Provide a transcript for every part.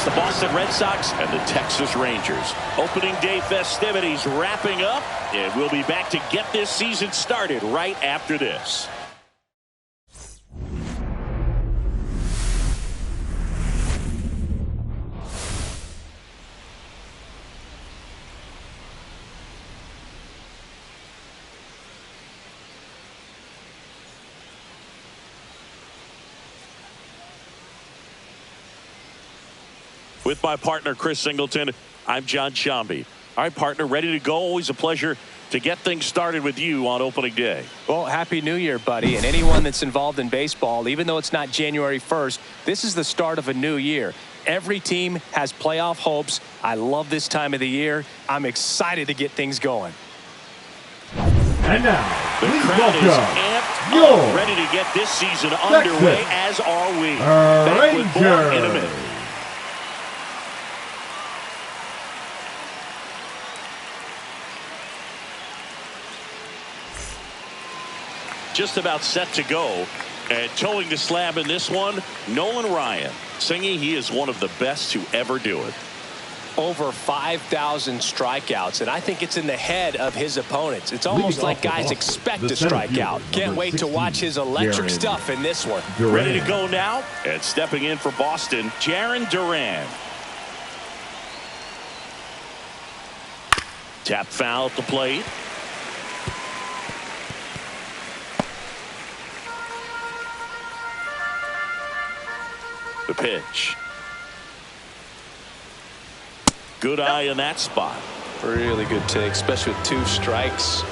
the Boston Red Sox and the Texas Rangers. Opening day festivities wrapping up, and we'll be back to get this season started right after this. With my partner, Chris Singleton, I'm John Shambi. All right, partner, ready to go. Always a pleasure to get things started with you on opening day. Well, Happy New Year, buddy. And anyone that's involved in baseball, even though it's not January 1st, this is the start of a new year. Every team has playoff hopes. I love this time of the year. I'm excited to get things going. And now, the crowd is amped up, ready to get this season underway, as are we. Back with more in a minute. Just about set to go, and towing the slab in this one, Nolan Ryan. Singy, he is one of the best to ever do it. Over 5,000 strikeouts, and I think it's in the head of his opponents. It's almost like guys expect to strike out. Can't wait to watch his electric stuff in this one. Ready to go now, and stepping in for Boston, Jarren Duran. Tap foul at the plate. The pitch. Good eye in that spot. Really good take, especially with 2 strikes.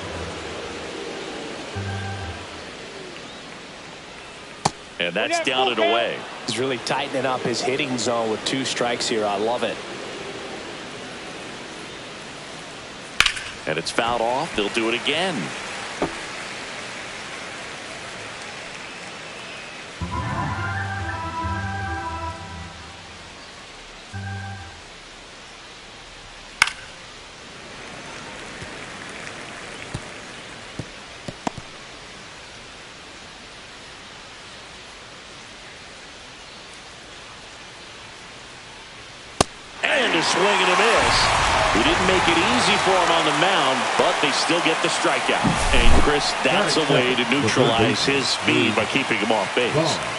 And that's down and away. He's really tightening up his hitting zone with 2 strikes here. I love it. And it's fouled off. They'll do it again. Swing and a miss. We didn't make it easy for him on the mound, but they still get the strikeout. And Chris, that's a way to neutralize his speed by keeping him off base.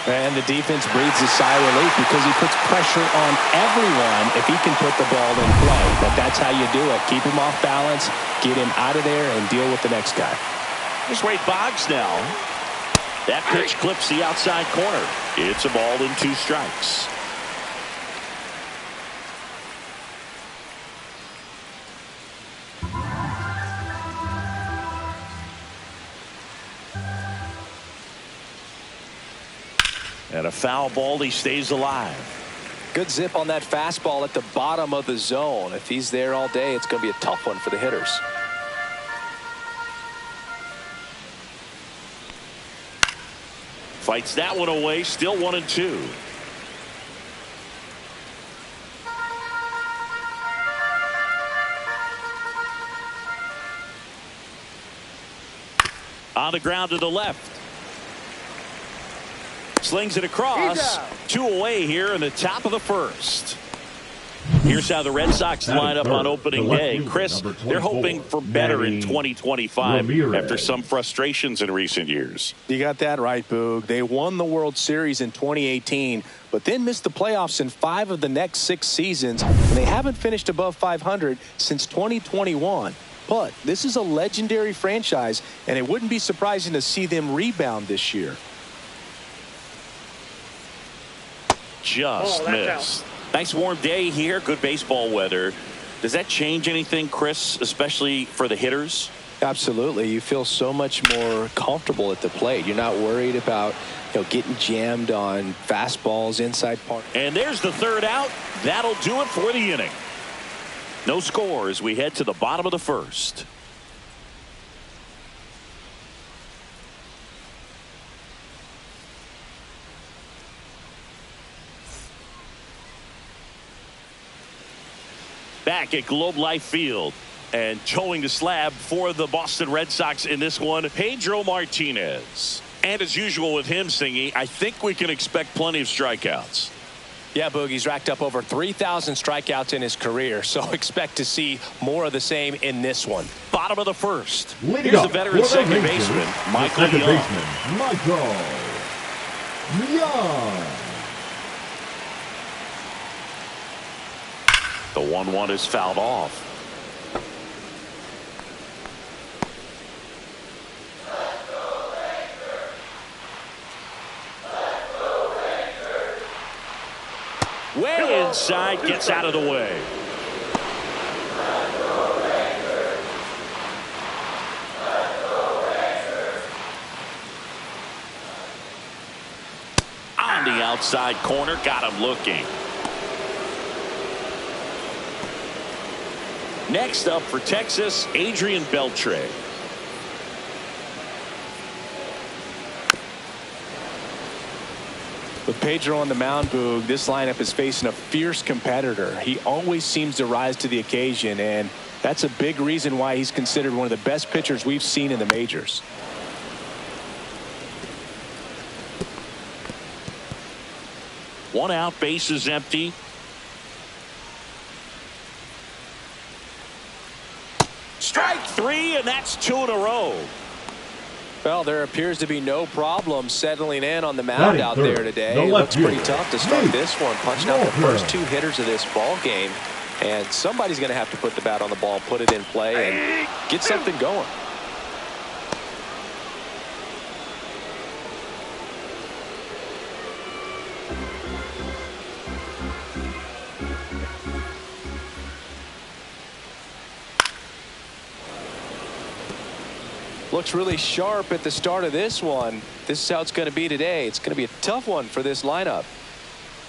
And the defense breathes a sigh of relief because he puts pressure on everyone if he can put the ball in play. But that's how you do it. Keep him off balance, get him out of there, and deal with the next guy. Here's Wade Boggs now. That pitch clips the outside corner. It's a ball and 2 strikes. And a foul ball, he stays alive. Good zip on that fastball at the bottom of the zone. If he's there all day, it's going to be a tough one for the hitters. Fights that one away, still 1-2. On the ground to the left. Slings it across. 2 away here in the top of the first. Here's how the Red Sox line up on opening day. Chris, they're hoping for better in 2025 after some frustrations in recent years. You got that right, Boog. They won the World Series in 2018, but then missed the playoffs in 5 of the next 6 seasons, and they haven't finished above 500 since 2021. But this is a legendary franchise, and it wouldn't be surprising to see them rebound this year. Just missed. Nice warm day here. Good baseball weather. Does that change anything, Chris, especially for the hitters? Absolutely. You feel so much more comfortable at the plate. You're not worried about getting jammed on fastballs inside part. And there's the 3rd out. That'll do it for the inning. No score as we head to the bottom of the 1st. Back at Globe Life Field, and towing the slab for the Boston Red Sox in this one, Pedro Martinez. And as usual with him, Singy, I think we can expect plenty of strikeouts. Yeah, Boogie's racked up over 3,000 strikeouts in his career, so expect to see more of the same in this one. Bottom of the first. Leading Here's the up veteran for the second Rangers, baseman, the Michael second Young. baseman, Michael Young. The 1-1 is fouled off. Way inside, gets out of the way. On the outside corner, got him looking. Next up for Texas, Adrian Beltre. With Pedro on the mound, Boog, this lineup is facing a fierce competitor. He always seems to rise to the occasion, and that's a big reason why he's considered one of the best pitchers we've seen in the majors. One out, base is empty. Strike three, and that's 2 in a row. Well, there appears to be no problem settling in on the mound out there today. The It looks left pretty fielder, tough to start this one, punching out the Walker. first 2 hitters of this ball game. And somebody's going to have to put the bat on the ball, put it in play, and get something going. Looks really sharp at the start of this one. This is how it's going to be today. It's going to be a tough one for this lineup.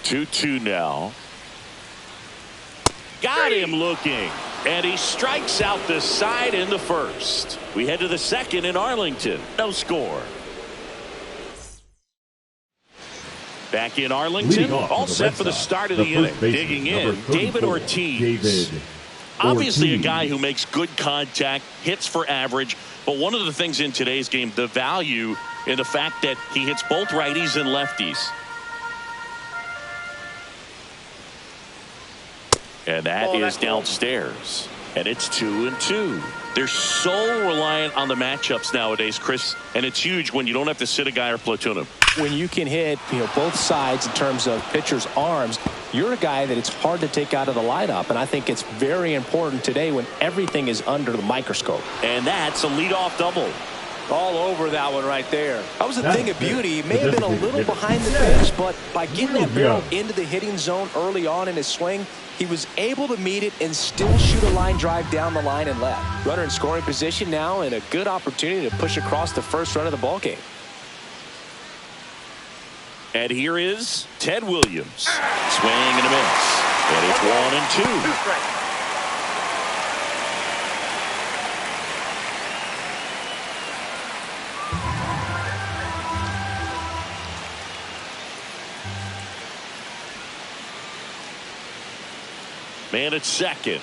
2-2 now. Got him looking. And he strikes out the side in the first. We head to the second in Arlington. No score. Back in Arlington. All set for the start of the inning. Digging in, David Ortiz. Obviously a guy who makes good contact, hits for average. But one of the things in today's game, the value in the fact that he hits both righties and lefties. And that is downstairs. And it's 2-2. They're so reliant on the matchups nowadays, Chris. And it's huge when you don't have to sit a guy or platoon him. When you can hit, both sides in terms of pitchers' arms, you're a guy that it's hard to take out of the lineup. And I think it's very important today when everything is under the microscope. And that's a leadoff double. All over that one right there. That was a thing of beauty. He may have been a little behind the pitch, but by getting that barrel into the hitting zone early on in his swing, he was able to meet it and still shoot a line drive down the line and left. Runner in scoring position now, and a good opportunity to push across the first run of the ball game. And here is Ted Williams. Swing and a miss. And it's 1-2. Man at second.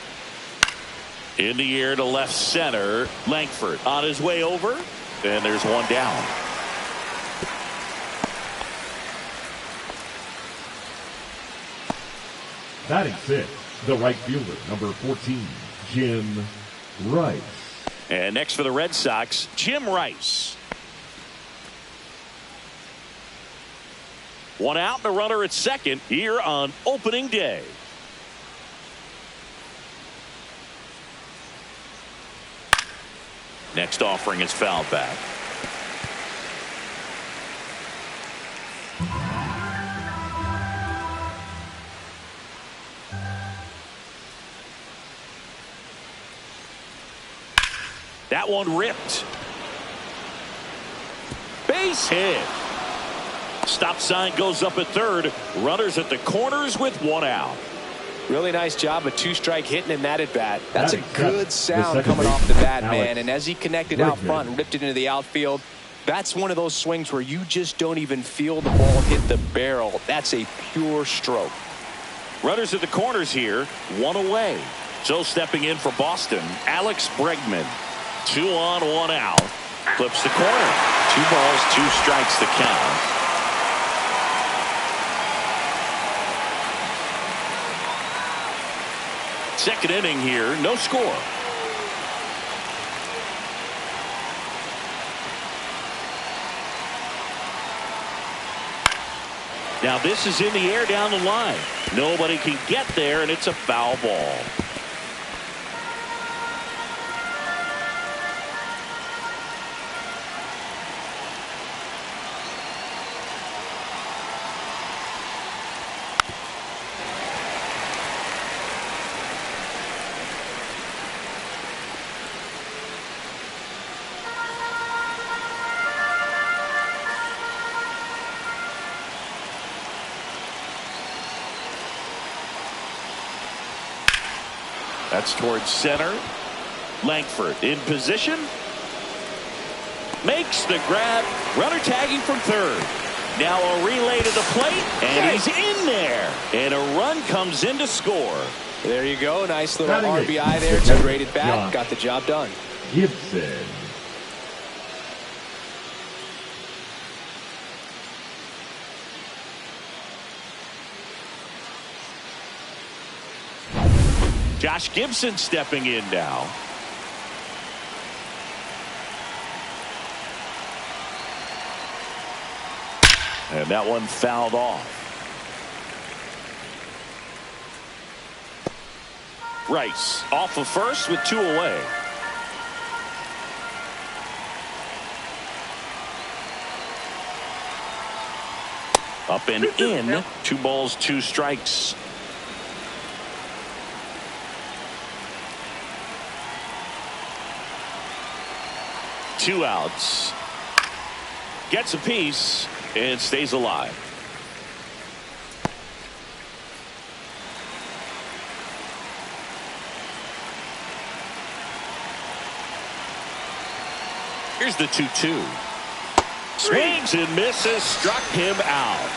In the air to left center. Langford on his way over. And there's one down. Batting 6, the right fielder, number 14, Jim Rice. And next for the Red Sox, Jim Rice. One out and a runner at second here on opening day. Next offering is fouled back. That one ripped. Base hit. Stop sign goes up at third. Runners at the corners with one out. Really nice job of 2-strike hitting in that at bat. That's a good sound coming off the bat, man. And as he connected out front and ripped it into the outfield, that's one of those swings where you just don't even feel the ball hit the barrel. That's a pure stroke. Runners at the corners here, one away. So stepping in for Boston, Alex Bregman. 2 on, 1 out. Flips the corner. 2 balls, 2 strikes to count. Second inning here, no score. Now this is in the air down the line. Nobody can get there, and it's a foul ball. That's towards center. Langford in position. Makes the grab. Runner tagging from third. Now a relay to the plate. And he's in there. And a run comes in to score. There you go. Nice little RBI there. It's a graded bat. Got the job done. Gibson. Josh Gibson stepping in now. And that one fouled off. Rice off of first with 2 away. Up and in. 2 balls, 2 strikes. Two outs. Gets a piece and stays alive. Here's the 2-2. Swings and misses. Struck him out.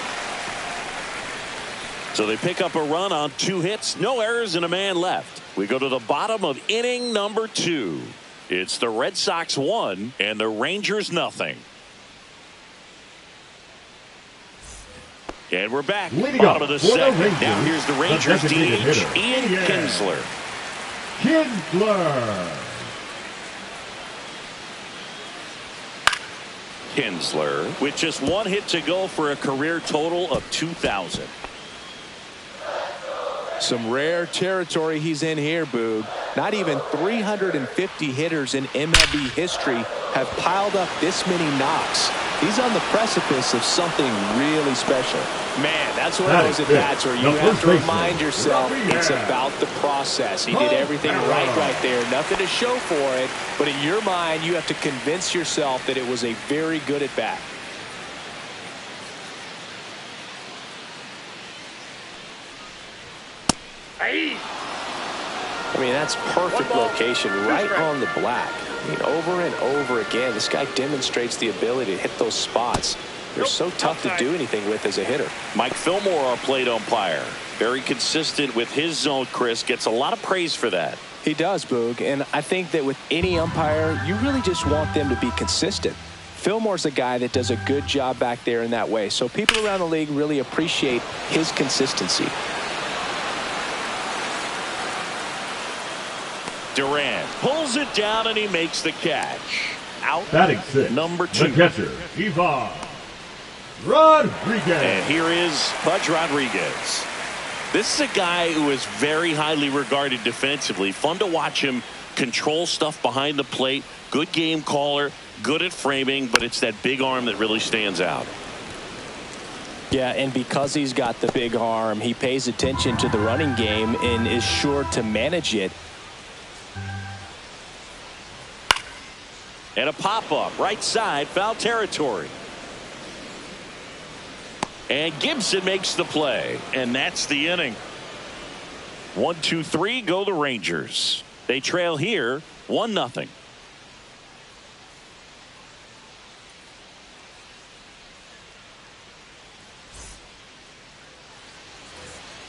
So they pick up a run on 2 hits. No errors and a man left. We go to the bottom of inning number 2. It's the Red Sox 1 and the Rangers nothing. And we're back. Bottom of the second. Now here's the Rangers DH, Ian Kinsler. Kinsler with just 1 hit to go for a career total of 2,000. Some rare territory he's in here, Boog. Not even 350 hitters in MLB history have piled up this many knocks. He's on the precipice of something really special. Man, that's one of those at-bats where you have to remind yourself it's about the process. He did everything right there. Nothing to show for it, but in your mind, you have to convince yourself that it was a very good at-bat. I mean, that's perfect location right on the black. I mean, over and over again, this guy demonstrates the ability to hit those spots. They're so tough to do anything with as a hitter. Mike Fillmore, our plate umpire. Very consistent with his zone, Chris. Gets a lot of praise for that. He does, Boog. And I think that with any umpire, you really just want them to be consistent. Fillmore's a guy that does a good job back there in that way. So people around the league really appreciate his consistency. Durant pulls it down and he makes the catch. Out. Batting 6. Number 2. The catcher, Ivan Rodriguez. And here is Pudge Rodriguez. This is a guy who is very highly regarded defensively. Fun to watch him control stuff behind the plate. Good game caller. Good at framing. But it's that big arm that really stands out. Yeah, and because he's got the big arm, he pays attention to the running game and is sure to manage it. And a pop-up, right side, foul territory. And Gibson makes the play. And that's the inning. 1, 2, 3, go the Rangers. They trail here, 1-0.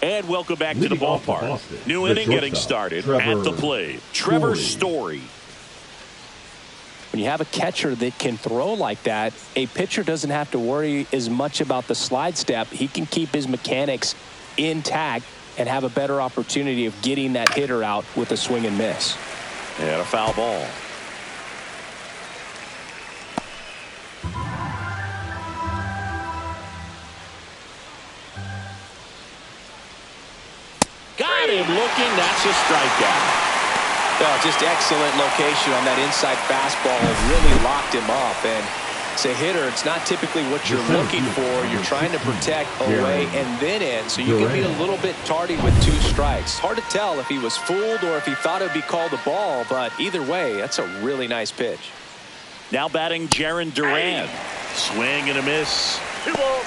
And welcome back to the ballpark. New inning getting started at the plate. Trevor Story. When you have a catcher that can throw like that, a pitcher doesn't have to worry as much about the slide step. He can keep his mechanics intact and have a better opportunity of getting that hitter out with a swing and miss. And a foul ball. Got him looking. That's a strikeout. Oh, just excellent location on that inside fastball. Really locked him up. And as a hitter, it's not typically what you're looking for. You're trying to protect away and then in, so you can be a little bit tardy with 2 strikes. Hard to tell if he was fooled or if he thought it would be called a ball, but either way, that's a really nice pitch. Now batting Jarren Duran. Swing and a miss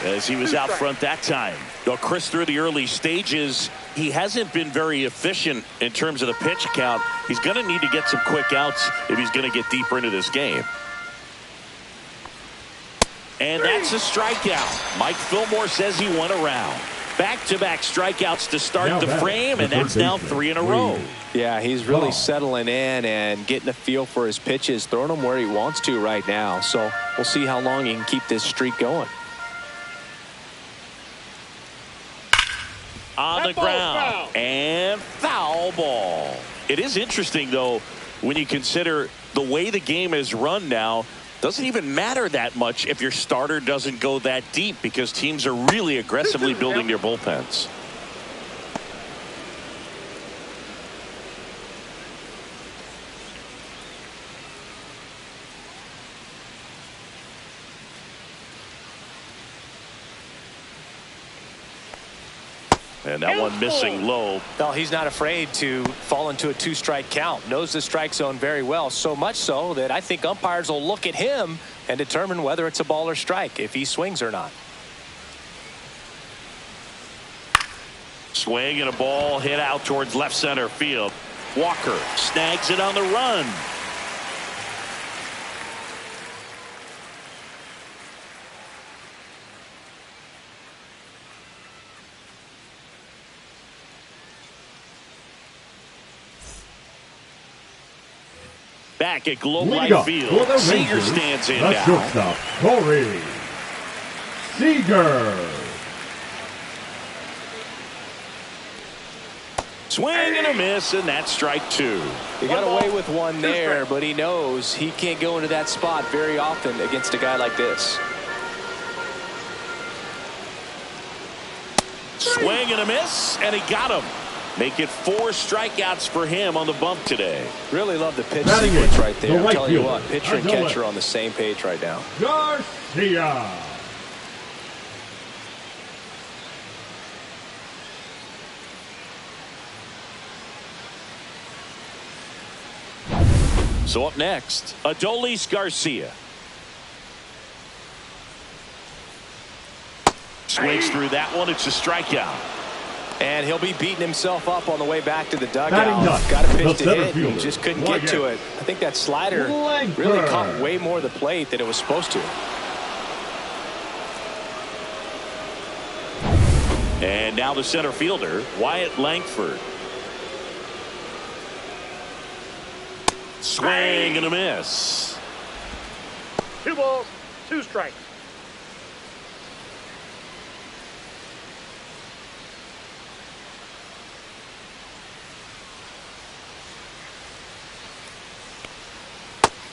as he was out front that time. Now, Chris, through the early stages, he hasn't been very efficient in terms of the pitch count. He's going to need to get some quick outs if he's going to get deeper into this game. And that's a strikeout. Mike Fillmore says he went around. Back-to-back strikeouts to start the frame, and that's now 3 in a row. Yeah, he's really settling in and getting a feel for his pitches, throwing them where he wants to right now. So we'll see how long he can keep this streak going. On the ground, and foul ball. It is interesting, though, when you consider the way the game is run now. Doesn't even matter that much if your starter doesn't go that deep, because teams are really aggressively building their bullpens. And that one missing low. Well, he's not afraid to fall into a 2-strike count. Knows the strike zone very well. So much so that I think umpires will look at him and determine whether it's a ball or strike, if he swings or not. Swing and a ball hit out towards left center field. Walker snags it on the run. Back at Globe Life Field, Seager stands in now. Shortstop, Corey Seager. Swing and a miss, and that's strike 2. He got away with one there, but he knows he can't go into that spot very often against a guy like this. Swing and a miss, and he got him. Make it 4 strikeouts for him on the bump today. Really love the pitch sequence right there. I'm telling you what, pitcher and catcher on the same page right now. Garcia. So up next, Adolis Garcia. Swings through that one. It's a strikeout. And he'll be beating himself up on the way back to the dugout. Got a pitch to hit. He just couldn't get to it. I think that slider really caught way more of the plate than it was supposed to. And now the center fielder, Wyatt Langford. Swing and a miss. 2 balls, 2 strikes.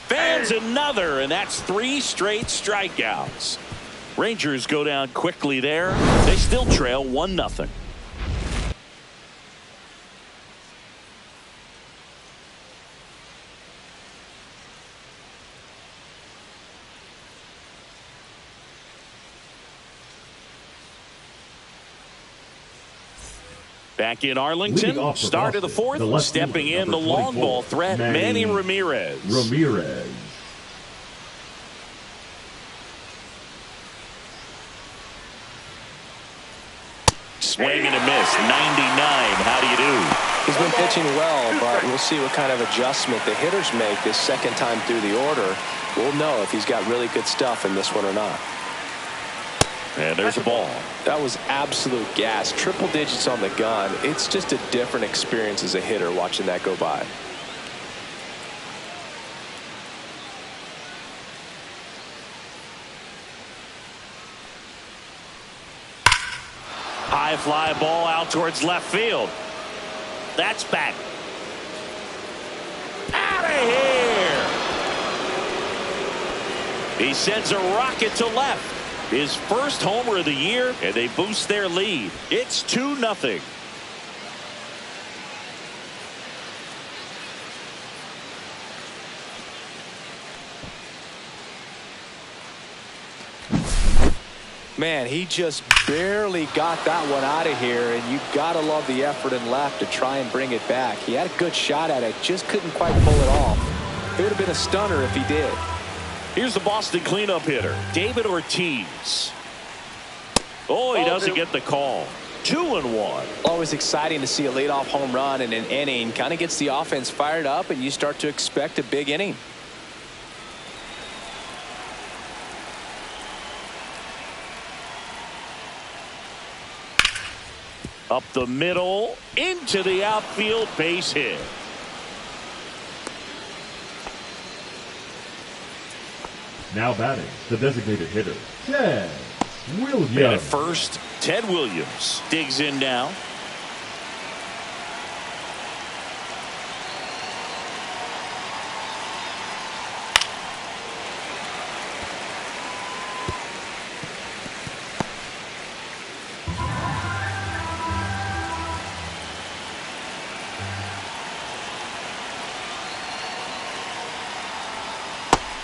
Fans another, and that's 3 straight strikeouts. Rangers go down quickly there. They still trail 1-0. Back in Arlington, start of the 4th, stepping in the long ball threat, Manny Ramirez. Swing and a miss, 99. How do you do? He's been pitching well, but we'll see what kind of adjustment the hitters make this second time through the order. We'll know if he's got really good stuff in this one or not. And there's a ball. That was absolute gas. Triple digits on the gun. It's just a different experience as a hitter watching that go by. High fly ball out towards left field. That's back. Out of here. He sends a rocket to left. His first homer of the year, and they boost their lead. It's 2-0. Man, he just barely got that one out of here, and you gotta love the effort in left to try and bring it back. He had a good shot at it, just couldn't quite pull it off. It would have been a stunner if he did. Here's the Boston cleanup hitter, David Ortiz. Oh, he doesn't get the call. 2-1. Always exciting to see a leadoff home run in an inning. Kind of gets the offense fired up, and you start to expect a big inning. Up the middle, into the outfield, base hit. Now batting, the designated hitter, Ted Williams. At first, Ted Williams digs in now.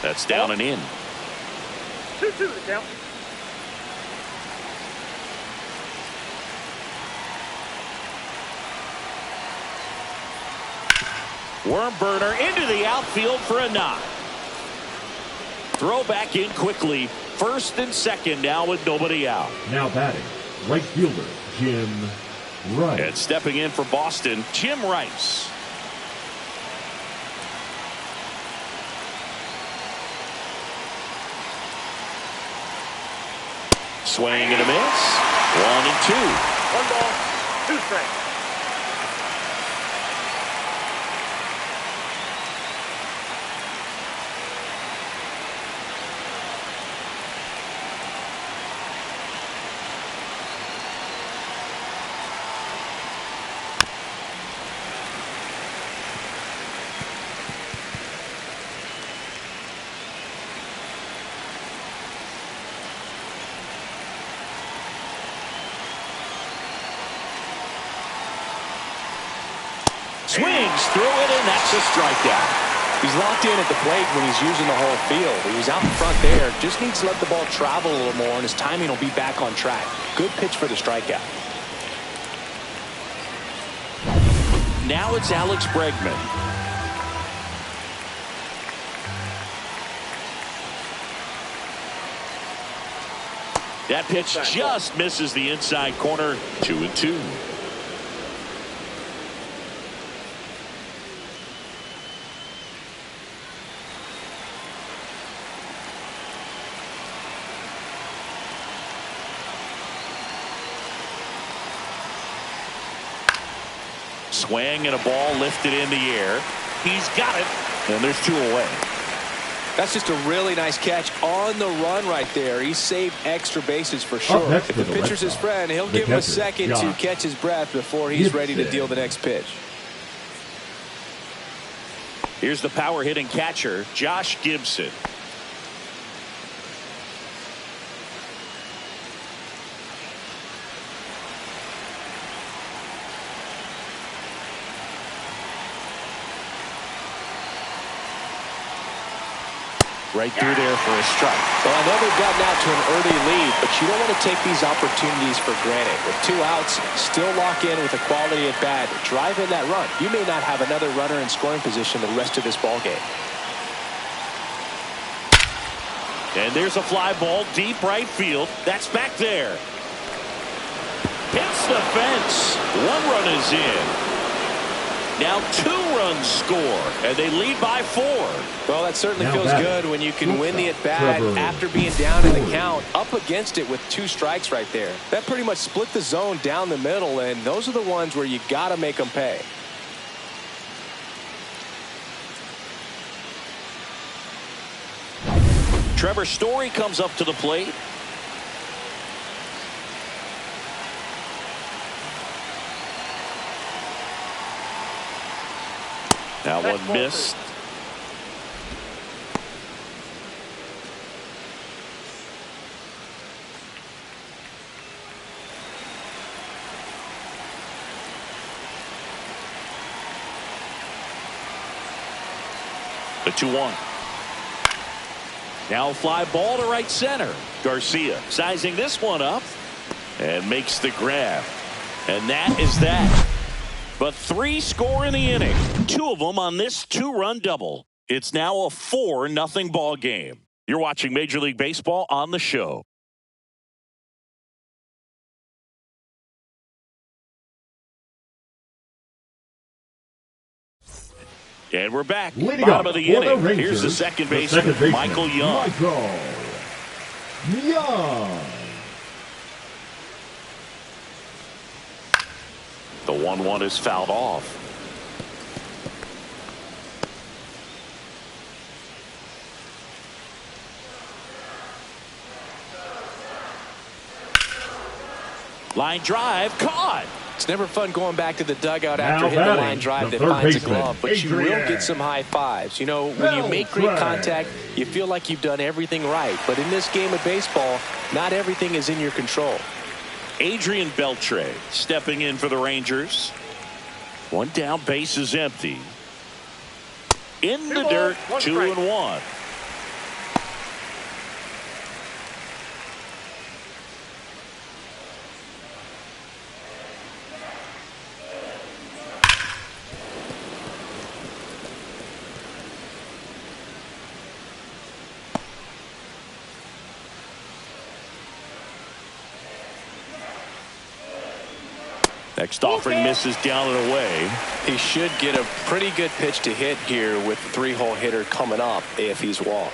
That's down and in. 2-2 the count. Worm burner into the outfield for a knock. Throw back in quickly. First and second now with nobody out. Now batting, right fielder, Jim Rice. And stepping in for Boston, Jim Rice. Swing and a miss. 1-2. 1 ball, 2 strikes. Swings through it, and that's a strikeout. He's locked in at the plate when he's using the whole field. He was out in front there. Just needs to let the ball travel a little more, and his timing will be back on track. Good pitch for the strikeout. Now it's Alex Bregman. That pitch just misses the inside corner. 2-2. Swing and a ball lifted in the air. He's got it, and there's 2 away. That's just a really nice catch on the run right there. He saved extra bases for sure. If the pitcher's his friend, he'll give him a second to catch his breath before he's ready to deal the next pitch. Here's the power hitting catcher, Josh Gibson. Right through there for a strike. Well, I know they've gotten out to an early lead, but you don't want to take these opportunities for granted. With 2 outs, still lock in with a quality at bat. Drive in that run. You may not have another runner in scoring position the rest of this ball game. And there's a fly ball deep right field. That's back there. Hits the fence. 1 run is in. Now 2 runs score, and they lead by 4. Well, that certainly feels good when you can win the at-bat after being down in the count, up against it with 2 strikes right there. That pretty much split the zone down the middle, and those are the ones where you got to make them pay. Trevor Story comes up to the plate. That one missed. The 2-1. Now fly ball to right center. Garcia sizing this one up and makes the grab. And that is that. But 3 score in the inning. 2 of them on this 2-run double. It's now a 4-0 ball game. You're watching Major League Baseball on the show. And we're back. Bottom of the inning. Here's the second baseman, Michael Young. The 1-1 is fouled off. Line drive caught. It's never fun going back to the dugout after hitting a line drive that finds a glove, but you will get some high fives. You know, when you make great contact, you feel like you've done everything right. But in this game of baseball, not everything is in your control. Adrian Beltre stepping in for the Rangers. 1 down, base is empty. In the dirt, 2-1. Next offering misses down and away. He should get a pretty good pitch to hit here with the 3-hole hitter coming up if he's walked.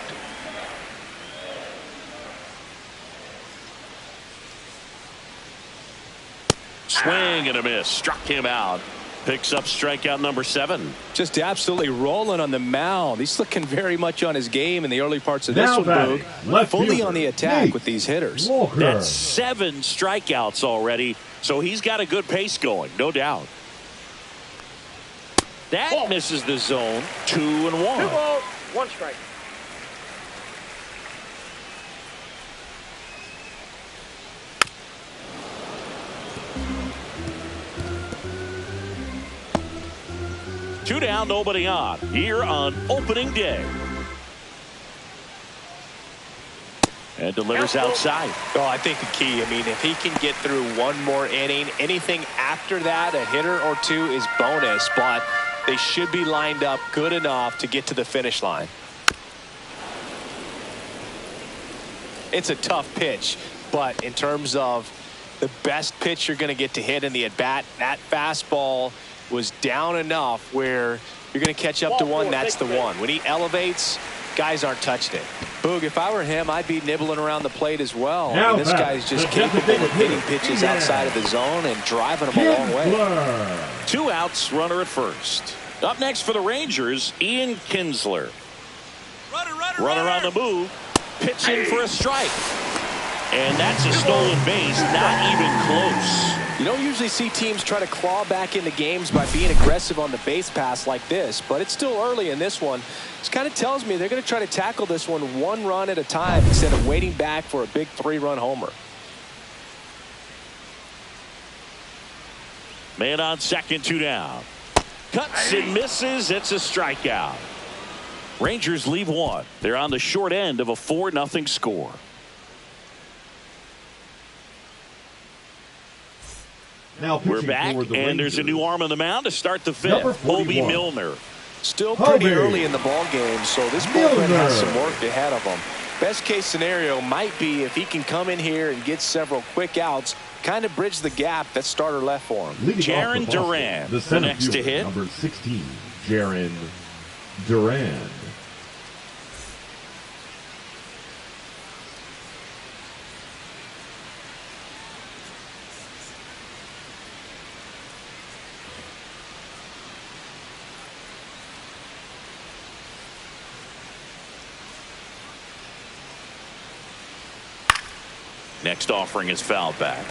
Swing and a miss. Struck him out. Picks up strikeout number 7. Just absolutely rolling on the mound. He's looking very much on his game in the early parts of this one, Boog. Fully on the attack with these hitters. That's 7 strikeouts already. So he's got a good pace going, no doubt. That misses the zone. 2-1. 2 balls, 1 strike. Two down, nobody on. Here on opening day. And delivers outside. Oh, I think the key, I mean, if he can get through one more inning, anything after that, a hitter or 2 is bonus, but they should be lined up good enough to get to the finish line. It's a tough pitch, but in terms of the best pitch you're going to get to hit in the at-bat, that fastball was down enough where you're going to catch up to one, that's the one. When he elevates, guys aren't touching it. Boog, if I were him, I'd be nibbling around the plate as well. I mean, this guy's just capable of hitting pitches outside of the zone and driving them a long way. 2 outs, runner at first. Up next for the Rangers, Ian Kinsler. Runner on the move, pitching for a strike. And that's a stolen base, not even close. You don't usually see teams try to claw back into games by being aggressive on the base pass like this, but it's still early in this one. This kind of tells me they're going to try to tackle this one 1 run at a time instead of waiting back for a big 3-run homer. Man on second, 2 down. Cuts and misses. It's a strikeout. Rangers leave 1. They're on the short end of a 4-0 score. We're back, and there's a new arm on the mound to start the 5th. Bobby Milner. Still pretty early in the ball game, so this bullpen has some work ahead of him. Best case scenario might be if he can come in here and get several quick outs, kind of bridge the gap that starter left for him. Jaron Duran, the next to hit. Number 16, Jaron Duran. Next offering is fouled back.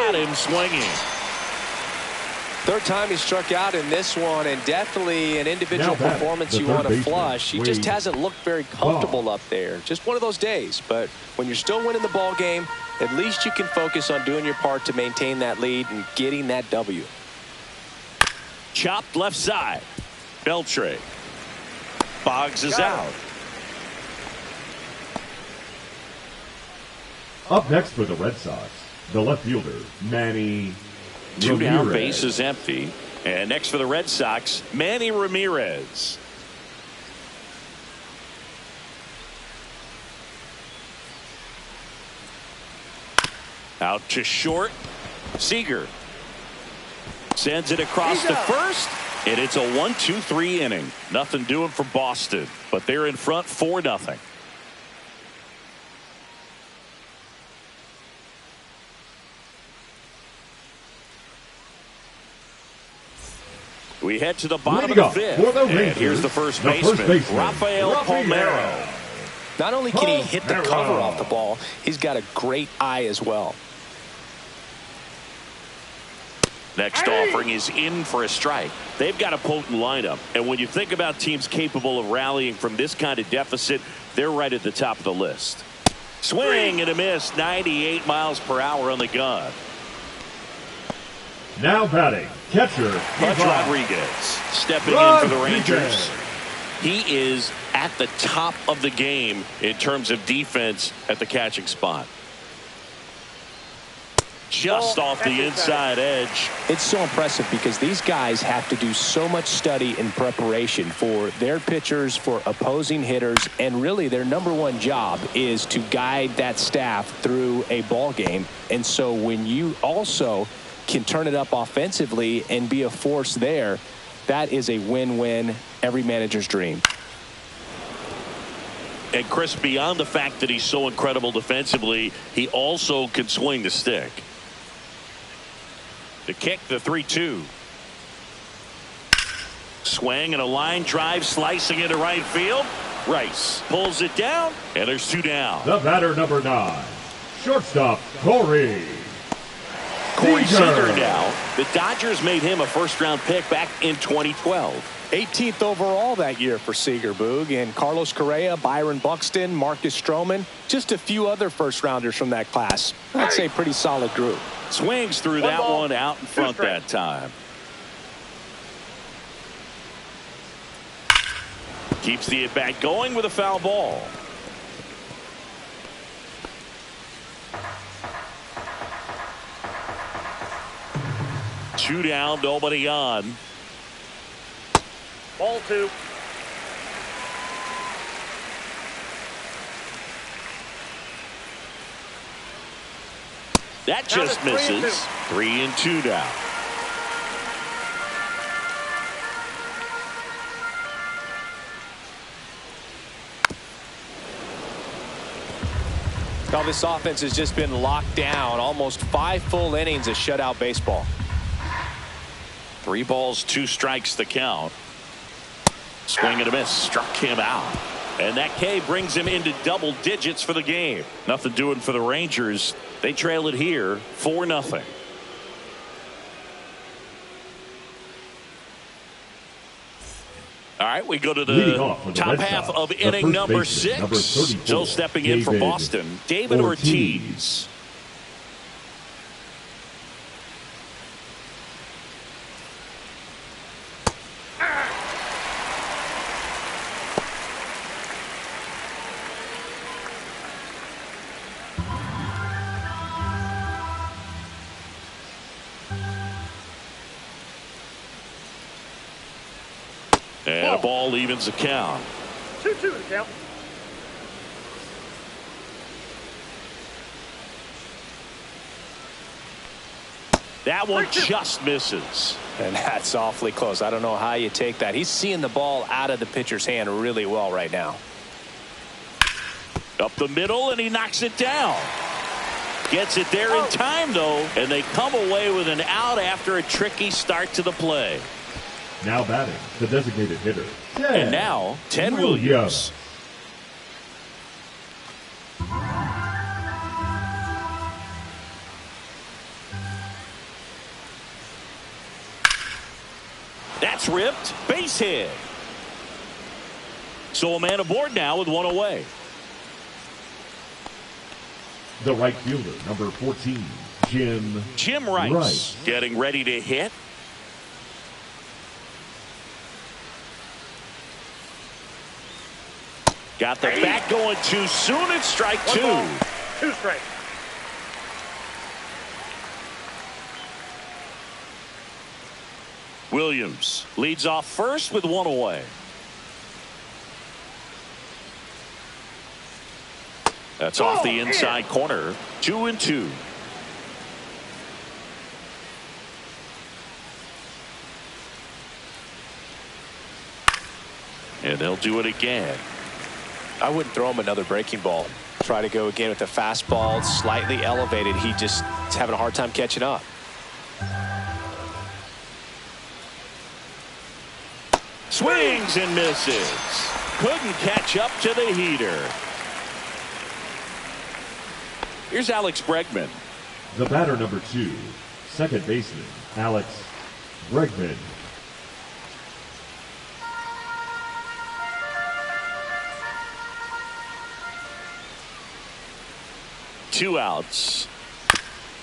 got him swinging. Third time he struck out in this one, and definitely an individual performance you want to flush. He just hasn't looked very comfortable up there. Just one of those days. But when you're still winning the ball game, at least you can focus on doing your part to maintain that lead and getting that W. Chopped left side. Beltre. Boggs is out. Up next for the Red Sox, the left fielder, Manny Two Ramirez. down, base is empty. And next for the Red Sox, Manny Ramirez. Out to short. Seager sends it across to first, and it's a 1-2-3 inning. Nothing doing for Boston, but they're in front 4-0. We head to the bottom of the fifth, and here's the first baseman, Rafael Palmeiro. Not only can he hit the cover off the ball, he's got a great eye as well. Next offering is in for a strike. They've got a potent lineup, and when you think about teams capable of rallying from this kind of deficit, they're right at the top of the list. Swing and a miss, 98 miles per hour on the gun. Now batting, catcher, Pudge Rodriguez stepping in for the Rangers. He is at the top of the game in terms of defense at the catching spot. Just off the inside edge. It's so impressive because these guys have to do so much study and preparation for their pitchers, for opposing hitters, and really their number one job is to guide that staff through a ball game. And so when you also can turn it up offensively and be a force there, that is a win-win, every manager's dream. And Chris, beyond the fact that he's so incredible defensively, he also can swing the stick. The kick, the 3-2. Swing and a line drive slicing into right field. Rice pulls it down, and there's 2 down. The batter, number 9, shortstop, Corey Seager now. The Dodgers made him a first-round pick back in 2012. 18th overall that year for Seager, Boog, and Carlos Correa, Byron Buxton, Marcus Stroman, just a few other first-rounders from that class. I'd say pretty solid group. Swings through that one out in front that time. Keeps the at-bat going with a foul ball. Two down, nobody on. Ball 2. That just misses. 3-2 now. Now this offense has just been locked down. Almost 5 full innings of shutout baseball. 3 balls, 2 strikes to count. Swing and a miss. Struck him out. And that K brings him into double digits for the game. Nothing doing for the Rangers. They trail it here 4-0. All right, we go to the top half of inning number 6. Still stepping in for Boston, David Ortiz. And a ball evens the count. 2-2 to count. That one just misses. And that's awfully close. I don't know how you take that. He's seeing the ball out of the pitcher's hand really well right now. Up the middle, and he knocks it down. Gets it there in time, though, and they come away with an out after a tricky start to the play. Now batting, the designated hitter. And now, Ted Williams. That's ripped. Base hit. So a man aboard now with one away. The right fielder, number 14, Jim Rice. Getting ready to hit. Got the bat going too soon. It's strike two. 2 strikes. Williams leads off first with one away. That's off the inside corner. 2-2. And they'll do it again. I wouldn't throw him another breaking ball. Try to go again with the fastball, slightly elevated. He just is having a hard time catching up. Swings and misses. Couldn't catch up to the heater. Here's Alex Bregman. The batter, number 2, second baseman, Alex Bregman. Two outs.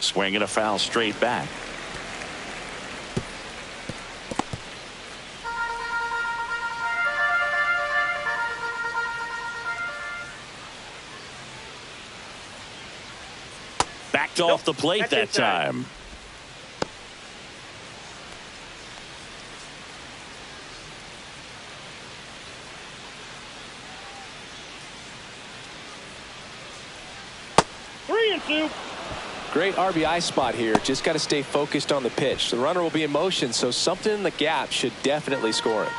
Swinging a foul straight back. Backed off the plate that time. Great RBI spot here. Just got to stay focused on the pitch. The runner will be in motion, so something in the gap should definitely score it.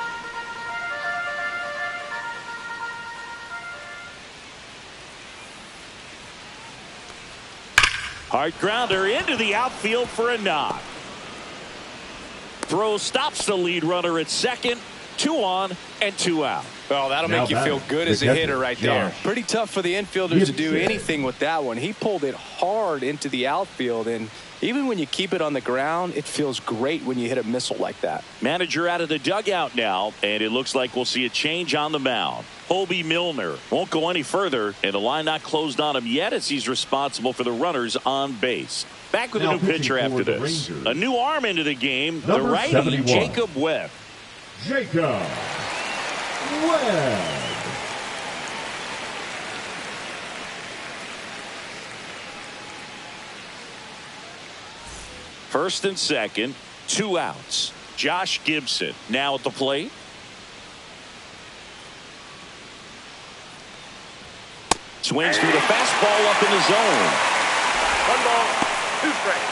Hard grounder into the outfield for a knock. Throw stops the lead runner at second. 2 on and 2 out. Well, that'll make you feel good as a hitter right there. Pretty tough for the infielders to do anything with that one. He pulled it hard into the outfield, and even when you keep it on the ground, it feels great when you hit a missile like that. Manager out of the dugout now, and it looks like we'll see a change on the mound. Hobie Milner won't go any further, and the line not closed on him yet as he's responsible for the runners on base. Back with a new pitcher after this. A new arm into the game, the righty, 71. Jacob Webb. Jacob Webb. First and second, 2 outs. Josh Gibson now at the plate. Swings through the fastball up in the zone. 1 ball, 2 strikes.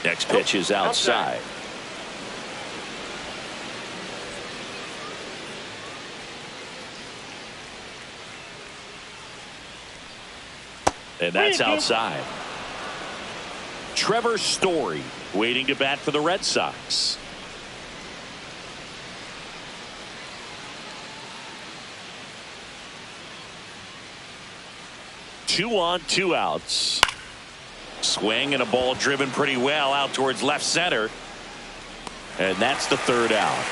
Next pitch is outside. And that's outside. Trevor Story waiting to bat for the Red Sox. Two on, 2 outs. Swing and a ball driven pretty well out towards left center. And that's the 3rd out.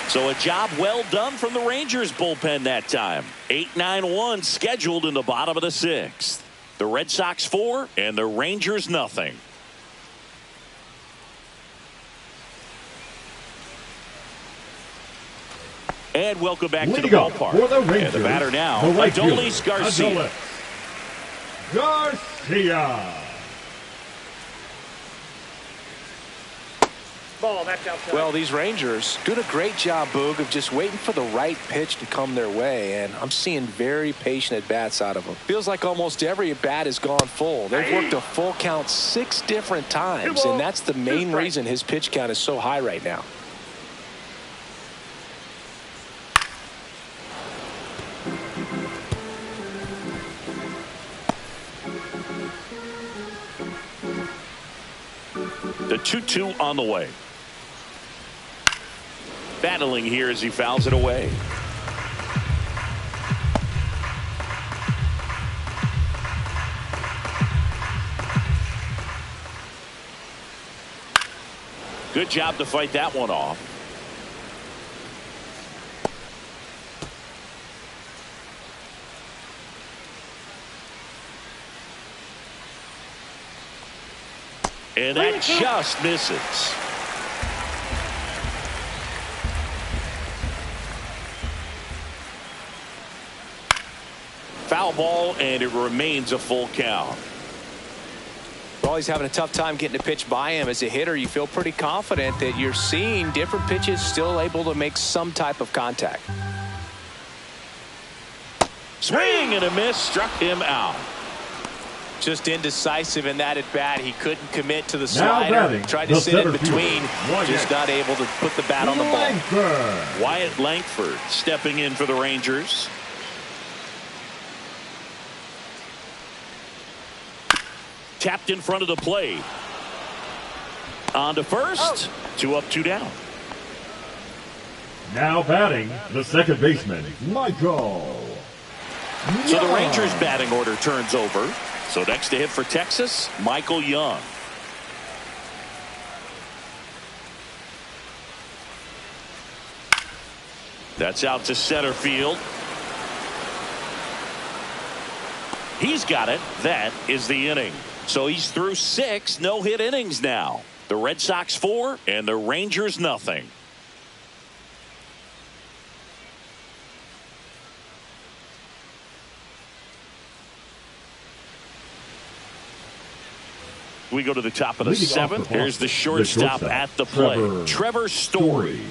So a job well done from the Rangers bullpen that time. 8-9-1 scheduled in the bottom of the 6th. The Red Sox 4 and the Rangers nothing. And welcome back to the ballpark. For the Rangers, and the batter now, right Adolis Garcia. Garcia. Ball, that's outside. Well, these Rangers doing a great job, Boog, of just waiting for the right pitch to come their way, and I'm seeing very patient at-bats out of them. Feels like almost every at-bat has gone full. They've worked a full count 6 different times, and that's the main reason his pitch count is so high right now. The 2-2 on the way. Battling here as he fouls it away. Good job to fight that one off. And that just misses. Foul ball, and it remains a full count. Well, he's having a tough time getting a pitch by him. As a hitter, you feel pretty confident that you're seeing different pitches still able to make some type of contact. Swing and a miss, struck him out. Just indecisive in that at bat. He couldn't commit to the slider. Tried to sit in between. Just not able to put the bat on the ball. Wyatt Langford stepping in for the Rangers. Tapped in front of the plate. On to first. 2 up, 2 down. Now batting, the second baseman, Michael. So the Rangers batting order turns over. So next to hit for Texas, Michael Young. That's out to center field. He's got it. That is the inning. So he's through 6 no-hit innings now. The Red Sox 4 and the Rangers nothing. We go to the top of the 7th. Here's the shortstop at the plate. Trevor Story.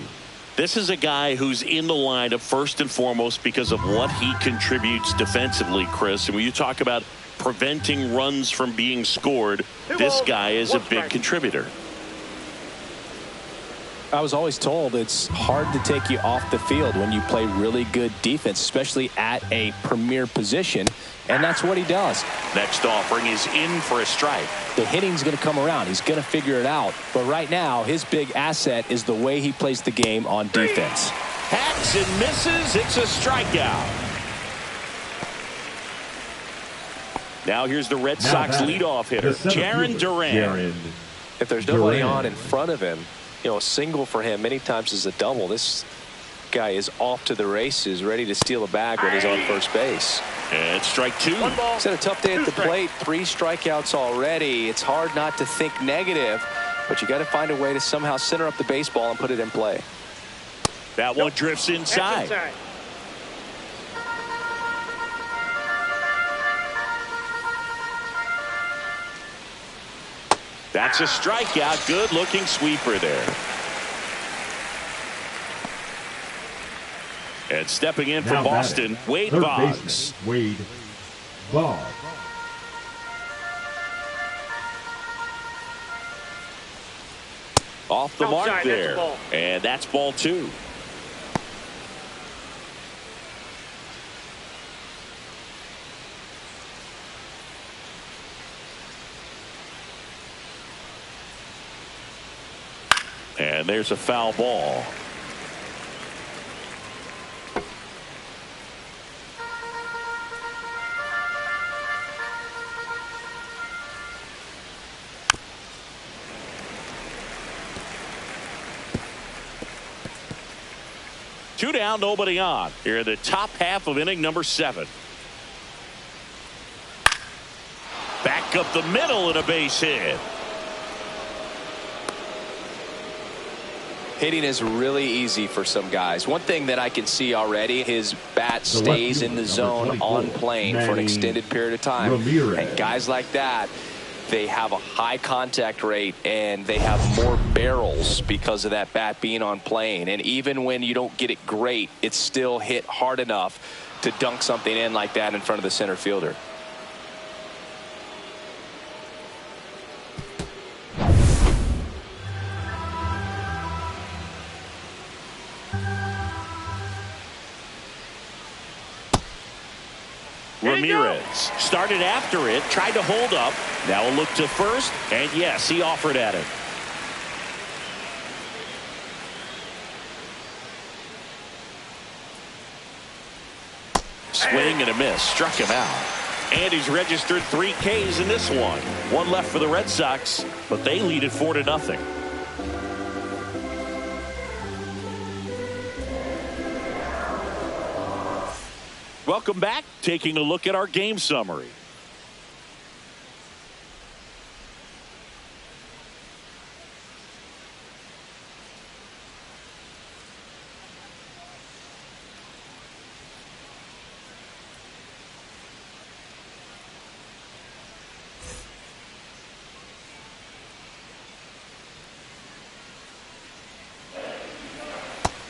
This is a guy who's in the lineup first and foremost because of what he contributes defensively, Chris. And when you talk about preventing runs from being scored, this guy is a big contributor. I was always told it's hard to take you off the field when you play really good defense, especially at a premier position, and that's what he does. Next offering is in for a strike. The hitting's going to come around. He's going to figure it out. But right now, his big asset is the way he plays the game on defense. Hacks and misses. It's a strikeout. Now here's the Red Sox leadoff hitter, Jarren Duran. If there's nobody on in front of him, you know, a single for him many times is a double. This guy is off to the races, ready to steal a bag when he's on first base. And strike 2. He's had a tough day at the plate. 3 strikeouts already. It's hard not to think negative, but you got to find a way to somehow center up the baseball and put it in play. That one drifts inside. That's a strikeout. Good looking sweeper there. And stepping in for Boston, Wade Boggs. Wade Boggs. Off the mark there. And that's ball 2. And there's a foul ball. Two down, nobody on. Here in the top half of inning number 7. Back up the middle and a base hit. Hitting is really easy for some guys. One thing that I can see already, his bat stays in the zone on plane for an extended period of time. And guys like that, they have a high contact rate and they have more barrels because of that bat being on plane. And even when you don't get it great, it's still hit hard enough to dunk something in like that in front of the center fielder. Ramirez started after it, tried to hold up. Now a look to first, and yes, he offered at it. Swing and a miss. Struck him out. And he's registered 3 Ks in this one. One left for the Red Sox, but they lead it 4-0. Welcome back. Taking a look at our game summary.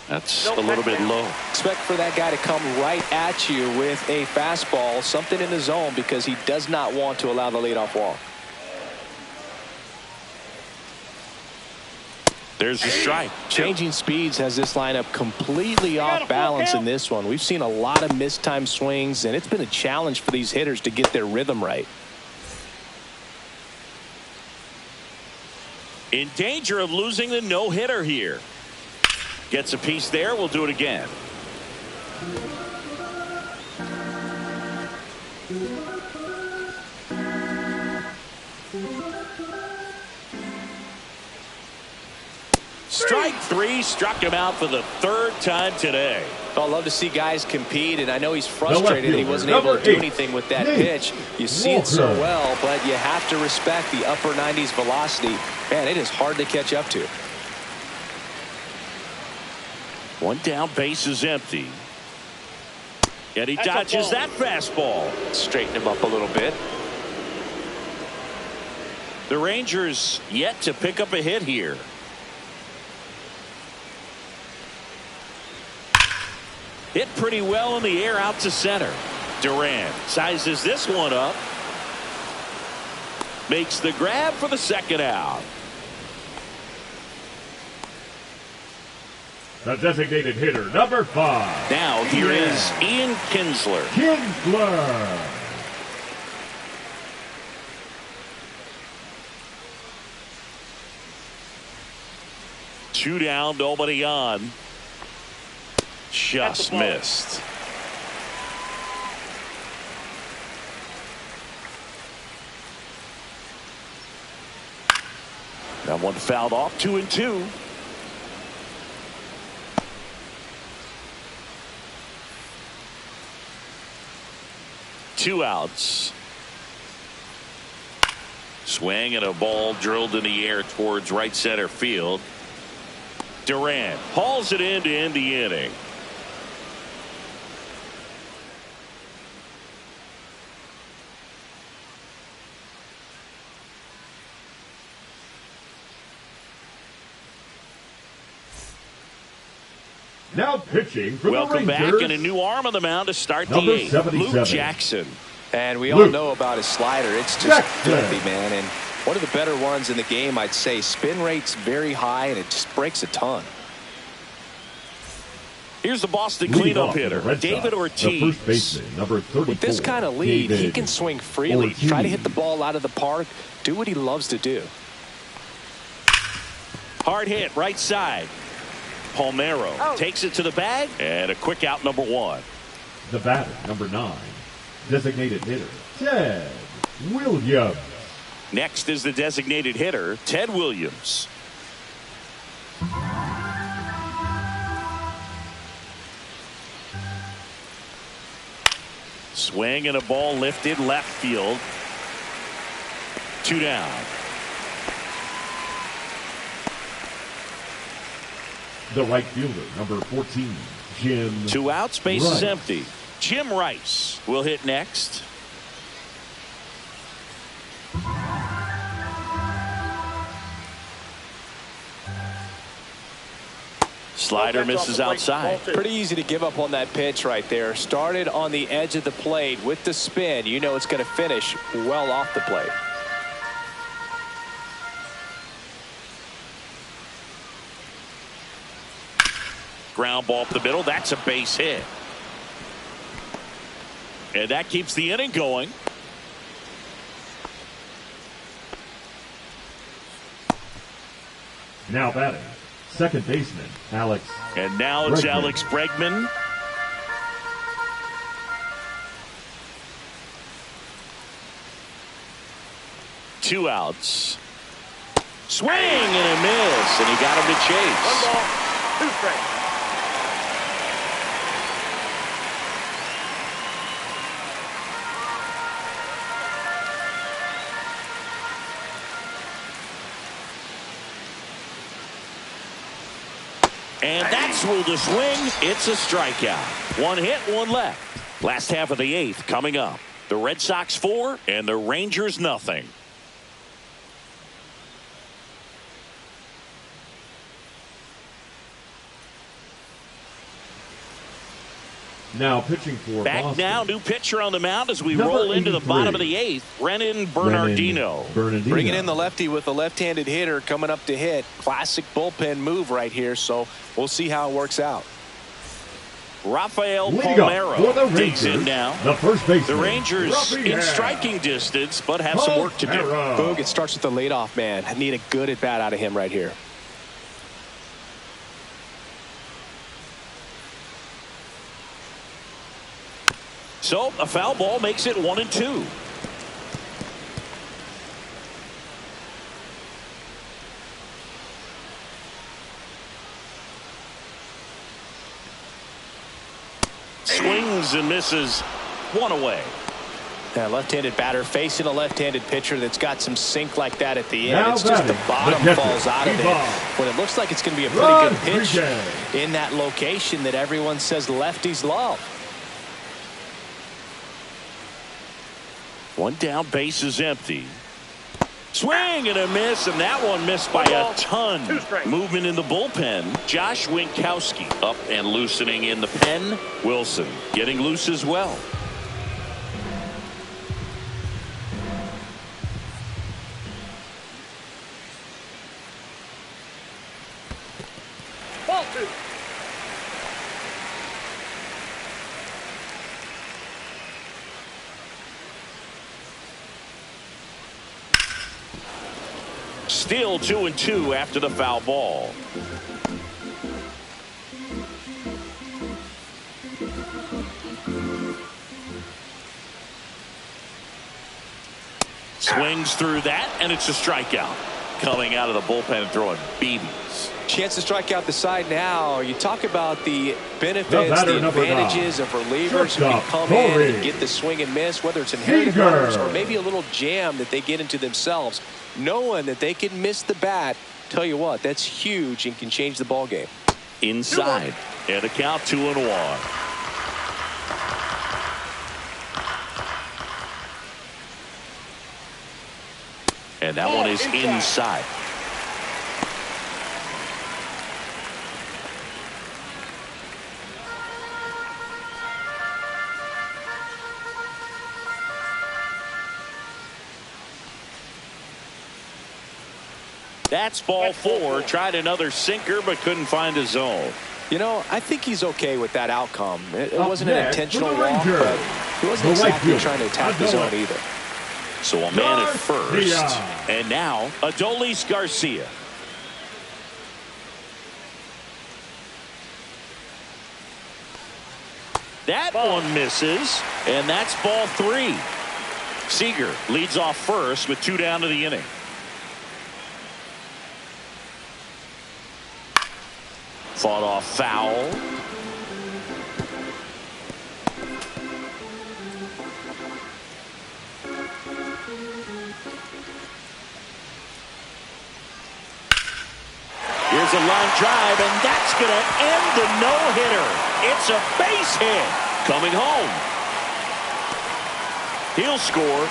That's a little bit low. Expect for that guy to come right at you with a fastball, something in the zone, because he does not want to allow the leadoff walk. There's the strike. Changing speeds has this lineup completely off balance in this one. We've seen a lot of mistimed swings, and it's been a challenge for these hitters to get their rhythm right. In danger of losing the no-hitter here. Gets a piece there. We'll do it again. Strike 3. Struck him out for the 3rd time today. I love to see guys compete, and I know he's frustrated that he wasn't able to do anything with that pitch. You see it so well, but you have to respect the upper 90s velocity. Man, it is hard to catch up to. One down, base is empty. And he dodges that fastball. Straighten him up a little bit. The Rangers yet to pick up a hit here. Hit pretty well in the air out to center. Duran sizes this one up. Makes the grab for the 2nd out. The designated hitter, number 5. Now here is Ian Kinsler. Kinsler. Two down, nobody on. Just missed. That one fouled off. 2-2. Two outs. Swing and a ball drilled in the air towards right center field. Durant hauls it in to end the inning. Now pitching for Welcome the Rangers. back, and a new arm on the mound to start the 8th. 77. Luke Jackson. And we all know about his slider. It's just filthy, man. And one of the better ones in the game, I'd say. Spin rate's very high, and it just breaks a ton. Here's the Boston cleanup hitter, David Ortiz. The first baseman, number 34. With this kind of lead, David he can swing freely. Ortiz. Try to hit the ball out of the park. Do what he loves to do. Hard hit, right side. Palmeiro takes it to the bag, and a quick out, number 1. The batter, number 9. Designated hitter, Ted Williams. Next is the designated hitter, Ted Williams. Swing and a ball lifted left field. 2 down. The right fielder, number 14, Jim 2 outs, base is Rice. empty. Jim Rice will hit next. Slider misses outside. Pretty easy to give up on that pitch right there. Started on the edge of the plate with the spin. You know it's going to finish well off the plate. Ground ball up the middle. That's a base hit. And that keeps the inning going. Now batting, second baseman, Alex. And now it's Bregman. Alex Bregman. 2 outs. Swing and a miss, and he got him to chase. 1 ball, 2 strikes. And that's ruled a swing. It's a strikeout. 1 hit, 1 left. Last half of the 8th coming up. The Red Sox 4 and the Rangers nothing. Now pitching for Back Boston. now, new pitcher on the mound as we Number roll into the 83. bottom of the 8th. Brennan Bernardino. Bringing in the lefty with a left-handed hitter coming up to hit. Classic bullpen move right here, so we'll see how it works out. Rafael Leading up Palmeiro for the digs Rangers, in now. the first baseman, The Rangers in Rafael striking distance, but have some work to do. Palmeiro. Boog, it starts with the leadoff man. I need a good at-bat out of him right here. So a foul ball makes it 1-2. Swings and misses. 1 away. A left-handed batter facing a left-handed pitcher that's got some sink like that at the end. Now It's just the batting, bottom the catcher, falls out of it Ivan. when it looks like it's going to be a pretty good pitch Rodriguez. in that location that everyone says lefties love. 1 down, base is empty. Swing and a miss, and that one missed by a ton. 2 strikes. Movement in the bullpen. Josh Winkowski up and loosening in the pen. Wilson getting loose as well. Ball 2. Still 2-2 after the foul ball. Swings through that, and it's a strikeout. Coming out of the bullpen and throwing BBs. Chance to strike out the side now. You talk about the benefits, batter, the number advantages 9. of relievers who can Shortstop, come in Corey. and get the swing and miss, whether it's inherited Seager. runners or maybe a little jam that they get into themselves. Knowing that they can miss the bat, tell you what, that's huge and can change the ball game. Inside, and a count 2-1. And that one is inside. That's ball 4. Tried another sinker, but couldn't find a zone. You know, I think he's okay with that outcome. It Up wasn't an next for intentional the walk, Rangers, but he wasn't the right exactly fielder, trying to attack the Adolis. zone either. So a man at first. Garcia. And now Adolis Garcia. That one misses, and that's ball 3. Seager leads off first with 2 down to the inning. Fought off foul. Here's a line drive, and that's going to end the no-hitter. It's a base hit. Coming home. He'll score.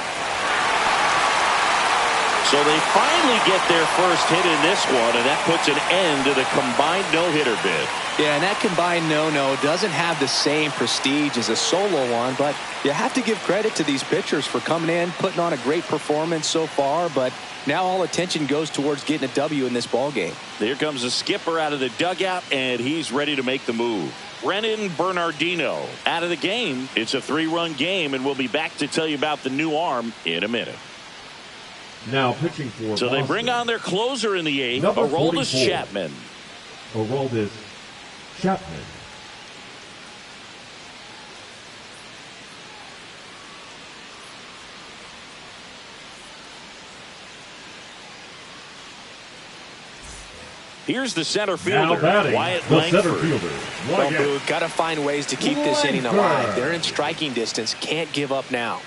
So they finally get their first hit in this one, and that puts an end to the combined no-hitter bid. Yeah, and that combined no-no doesn't have the same prestige as a solo one, but you have to give credit to these pitchers for coming in, putting on a great performance so far, but now all attention goes towards getting a W in this ball game. Here comes the skipper out of the dugout, and he's ready to make the move. Brennan Bernardino out of the game. It's a 3-run game, and we'll be back to tell you about the new arm in a minute. Now pitching for So Boston, they bring on their closer in the 8th, Number Aroldis 44. Chapman. Aroldis Chapman. Here's the center Now fielder, batting, Wyatt the center Langford. fielder. Well, Boog, got to find ways to keep this inning alive. They're in striking distance. Can't give up now.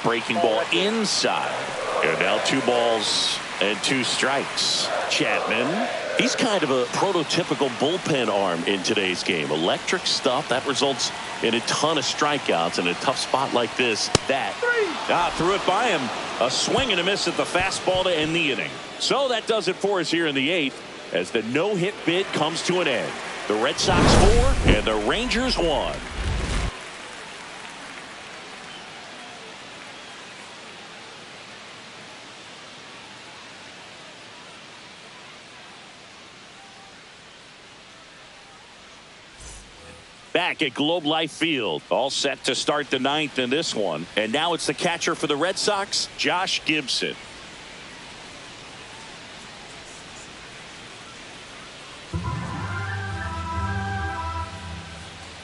Breaking ball inside. And now 2 balls and 2 strikes. Chapman, he's kind of a prototypical bullpen arm in today's game. Electric stuff that results in a ton of strikeouts in a tough spot like this. Threw it by him. A swing and a miss at the fastball to end the inning. So that does it for us here in the 8th as the no-hit bid comes to an end. The Red Sox 4 and the Rangers 1. Back at Globe Life Field, all set to start the 9th in this one. And now it's the catcher for the Red Sox, Josh Gibson.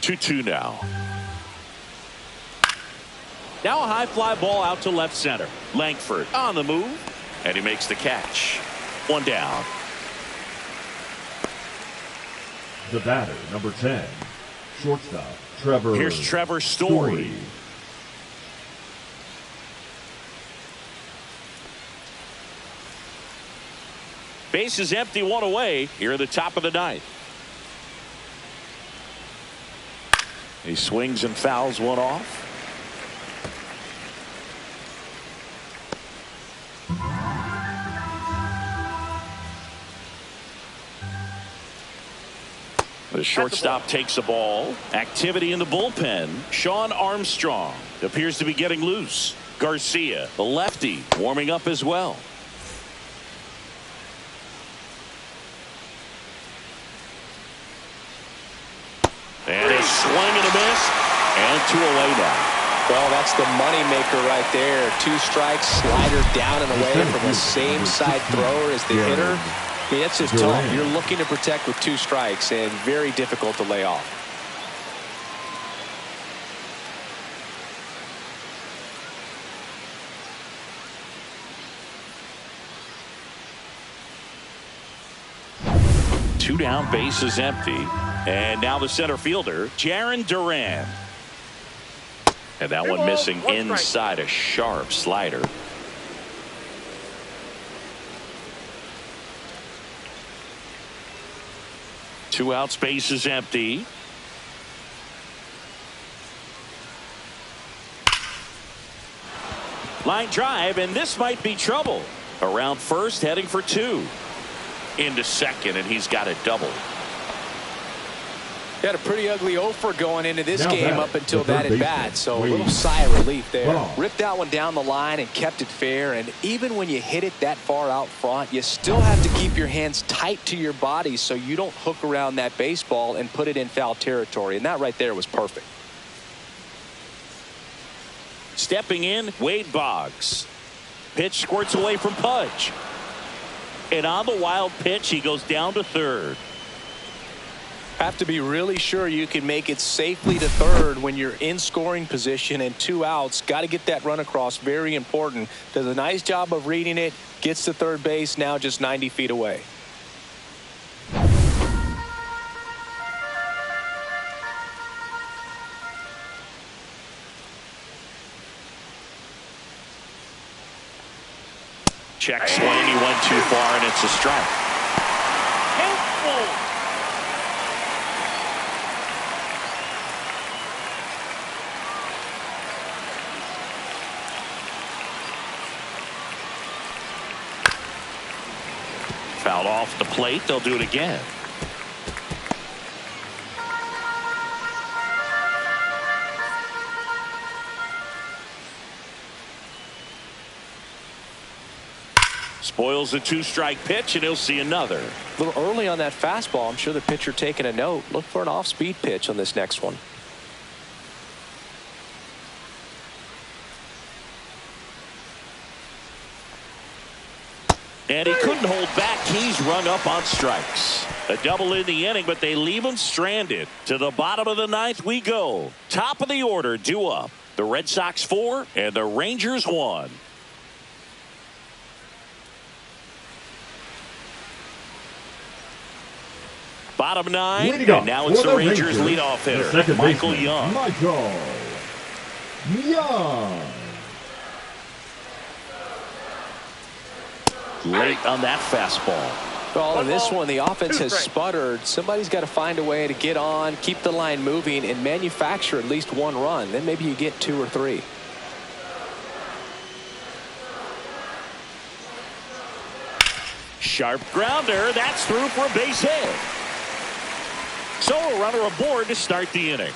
2-2 now. Now a high fly ball out to left center. Langford on the move, and he makes the catch. 1 down. The batter, number 10. Shortstop, Trevor. Here's Trevor Story. Base is empty, 1 away here at the top of the 9th. He swings and fouls 1 off. The shortstop takes the ball. Activity in the bullpen. Sean Armstrong appears to be getting loose. Garcia, the lefty, warming up as well. And a swing and a miss. And 2 away now. Well, that's the money maker right there. 2 strikes, slider down and away from the same side thrower as the hitter. I mean, that's just tough. You're looking to protect with 2 strikes and very difficult to lay off. Two down, base is empty. And now the center fielder, Jarren Duran. And that one missing inside, a sharp slider. Two outs, base is empty. Line drive, and this might be trouble. Around first, heading for 2. Into second, and he's got a double. He had a pretty ugly offer going into this Now game back, up until the that third at bat. baseman, So a Wade. little sigh of relief there. Wrong. Ripped that one down the line and kept it fair. And even when you hit it that far out front, you still have to keep your hands tight to your body so you don't hook around that baseball and put it in foul territory. And that right there was perfect. Stepping in, Wade Boggs. Pitch squirts away from Pudge. And on the wild pitch, he goes down to third. Have to be really sure you can make it safely to third when you're in scoring position and 2 outs. Got to get that run across. Very important. Does a nice job of reading it. Gets to third base, now just 90 feet away. Check swing, he went too far, and it's a strike. Fouled off the plate, they'll do it again. Spoils the 2-strike pitch, and he'll see another. A little early on that fastball. I'm sure the pitcher taking a note. Look for an off-speed pitch on this next one. And he couldn't hold back. He's rung up on strikes. A double in the inning, but they leave him stranded. To the bottom of the ninth we go. Top of the order, due up. The Red Sox 4 and the Rangers 1. Bottom 9, and now it's the Rangers leadoff hitter, Michael Young. Late on that fastball. Well, in this one, the offense has sputtered. Somebody's got to find a way to get on, keep the line moving, and manufacture at least one run. Then maybe you get 2 or 3. Sharp grounder. That's through for a base hit. So a runner aboard to start the inning.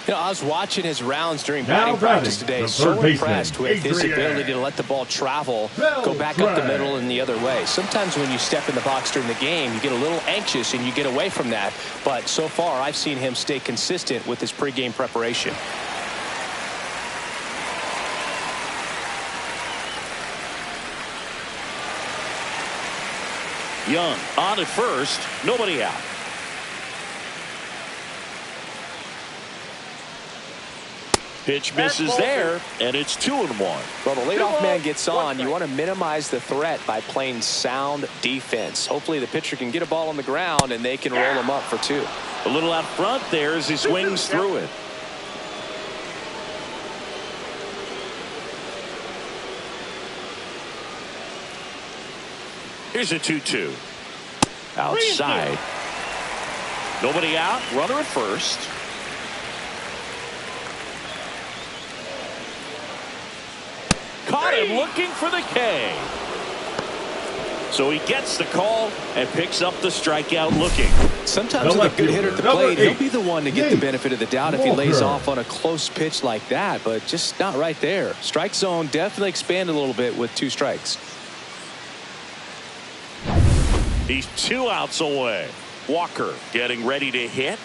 You know, I was watching his rounds during batting practice today. So impressed with his ability to let the ball travel, go back up the middle and the other way. Sometimes when you step in the box during the game, you get a little anxious and you get away from that. But so far, I've seen him stay consistent with his pregame preparation. Young on at first, nobody out. Pitch misses there, and it's 2-1. Well, the leadoff man gets on. You want to minimize the threat by playing sound defense. Hopefully the pitcher can get a ball on the ground and they can roll him up for 2. A little out front there as he swings through it. Here's a 2-2. Outside. Nobody out. Runner at first. Caught him looking for the K. So he gets the call and picks up the strikeout looking. Sometimes with a good hitter at the plate, he'll be the one to get the benefit of the doubt if he lays off on a close pitch like that, but just not right there. Strike zone definitely expanded a little bit with 2 strikes. He's 2 outs away. Walker getting ready to hit.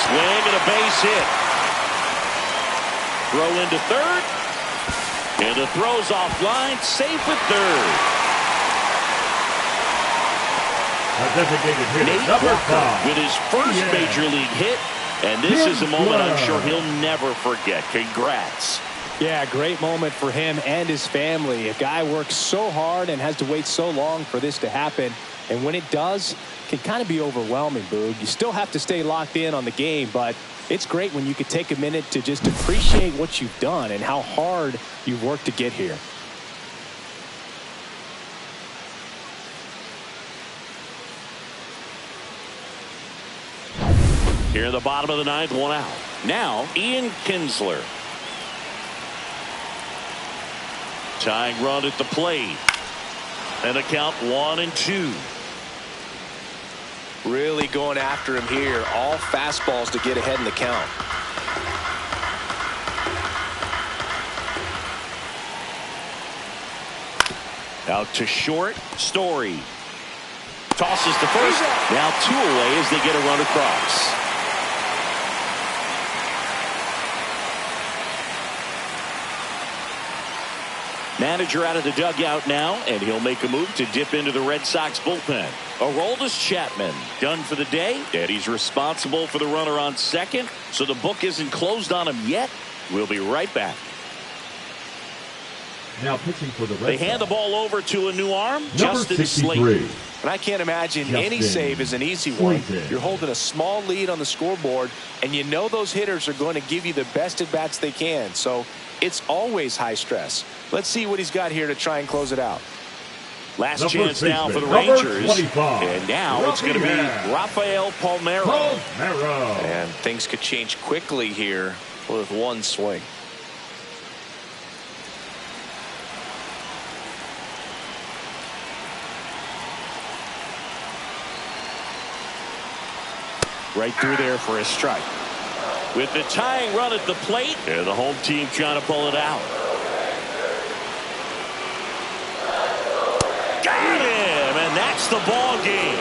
Swing and a base hit. Throw into third. And the throw's offline. Safe at third. A designated hitter, Nate number Walker 5. with his first major league hit. And this is a moment I'm sure he'll never forget. Congrats. Yeah, great moment for him and his family. A guy works so hard and has to wait so long for this to happen. And when it does, it can kind of be overwhelming, Boog. You still have to stay locked in on the game, but it's great when you could take a minute to just appreciate what you've done and how hard you've worked to get here. Here in the bottom of the ninth, 1 out. Now, Ian Kinsler. Tying run at the plate. And a count 1-2. Really going after him here. All fastballs to get ahead in the count. Out to short. Story. Tosses to first. Now 2 away as they get a run across. Manager out of the dugout now, and he'll make a move to dip into the Red Sox bullpen. Aroldis Chapman done for the day, and he's responsible for the runner on second, so the book isn't closed on him yet. We'll be right back. Now pitching for the Red They hand the ball over to a new arm, Justin 63. Slate. And I can't imagine any save is an easy one. You're holding a small lead on the scoreboard, and you know those hitters are going to give you the best at-bats they can. So it's always high stress. Let's see what he's got here to try and close it out. Last chance now for the Rangers. And now it's going to be Rafael Palmeiro. And things could change quickly here with one swing. Right through there for a strike. With the tying run at the plate, and the home team trying to pull it out. Got him, and that's the ball game.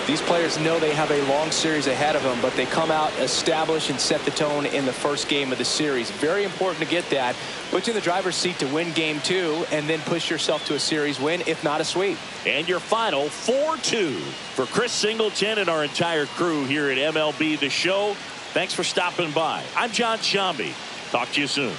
These players know they have a long series ahead of them, but they come out, establish, and set the tone in the first game of the series. Very important to get that. Put you in the driver's seat to win game 2 and then push yourself to a series win, if not a sweep. And your final 4-2 for Chris Singleton and our entire crew here at MLB The Show. Thanks for stopping by. I'm John Shambi. Talk to you soon.